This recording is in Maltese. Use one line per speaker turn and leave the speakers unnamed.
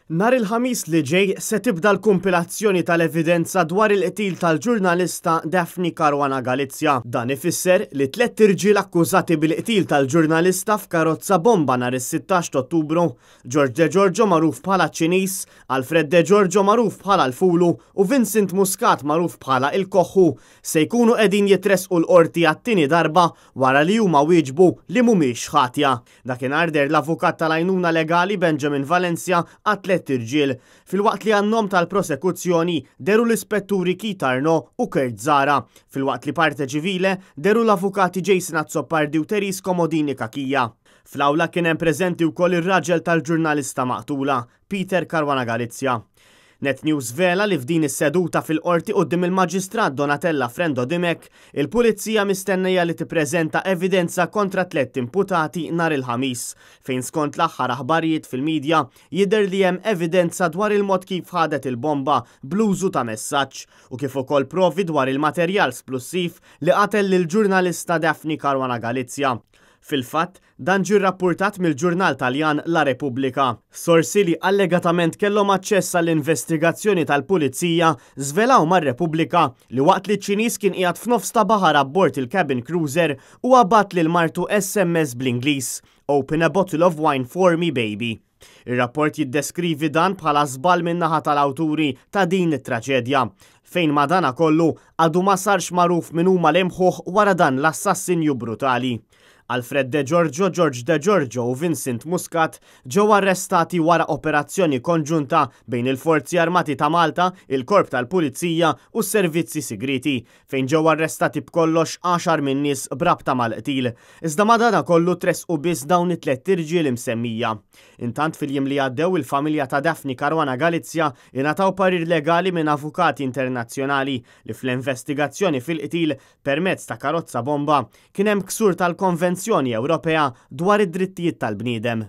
Nar il-ħamis li ġej se tibda l-kompilazzjoni tal-evidenza dwar il-qtil tal-ġurnalista Daphne Caruana Galizia. Dan ifisser li 3 irġiel akkużati bil-qtil tal-ġurnalista f'karozza bomba nar is-16 Ottubru, George De Giorgio magħruf bħala ċ-Ċiniż, Alfred De Giorgio magħruf bħala l-Fulu u Vincent Muscat magħruf bħala il-Koħħu se jkunu qegħdin jitresqu l-qorti għat-tieni darba wara li huma wieġbu li mhumiex ħatja. Dakinhar der l-avukat tal-għajnuna legali Benjamin Valencia għat irġiel fil-waqt li għannom tal-prosekuzzjoni deru l-ispetturi Keith Arnaud u Kurt Zara, fil-waqt li parte ċivile deru l-avukati Jason Azzopardi u Teris Komodini Kakija. Fl-awla kien hemm preżenti wkoll ir-raġel tal-ġurnalista maqtula, Peter Caruana Galizia. Net News vela li f'din is-seduta fil-qorti quddiem il-Maġistrat Donatella Frendo Dimek, il-Pulizija mistennija li tippreżenta evidenza kontra 3 imputati nhar il-ħamis, fejn skont l-aħħar aħbarijiet fil-medja jidher li hemm evidenza dwar il-mod kif ħadet il-bomba bl-użu ta' messaġġ u kif ukoll provi dwar il-materjal splussiv li qatel lill-ġurnalista Daphne Caruana Galizia. Fil-fatt, dan ġie rrappurtat mill-ġurnal Taljan La Repubblika. Sorsi li allegatament kellhom aċċess għall-investigazzjoni tal-Pulizija żvelaw mar-Repubblika li waqt li ċ-Ċiniż kien qiegħed f'nofs ta' baħar abbord il-cabin cruiser u għabat lil martu SMS bl-Ingliż: "Open a bottle of wine for me, baby." Ir-rapport jiddeskrivi dan bħala żball min-naħa tal-awturi ta' din it-traġedja, fejn madana kollu għadu ma sarx magħruf min huma l-imħuħ wara dan l-assassinju brutali. Alfred De Giorgio, George De Giorgio u Vincent Muscat ġew arrestati wara operazzjoni konġunta bejn il-Forzi Armati ta' Malta, il-Korp tal-Pulizija u s-Servizzi Sigriti, fejn ġew arrestati b'kollox 10 min nies brabta mal-qtil. Iżda madana kollu tresqu biss dawn it-3 irġiel imsemmija. Intant fil-jiem li għaddew il-familja ta' Daphne Caruana Galizia ingħataw parir legali minn avukati internazzjonali li fl-investigazzjoni fil-qtil permezz ta' karozza bomba kien hemm ksur tal-Konvenzjoni Ewropea dwar id-drittijiet tal-bniedem.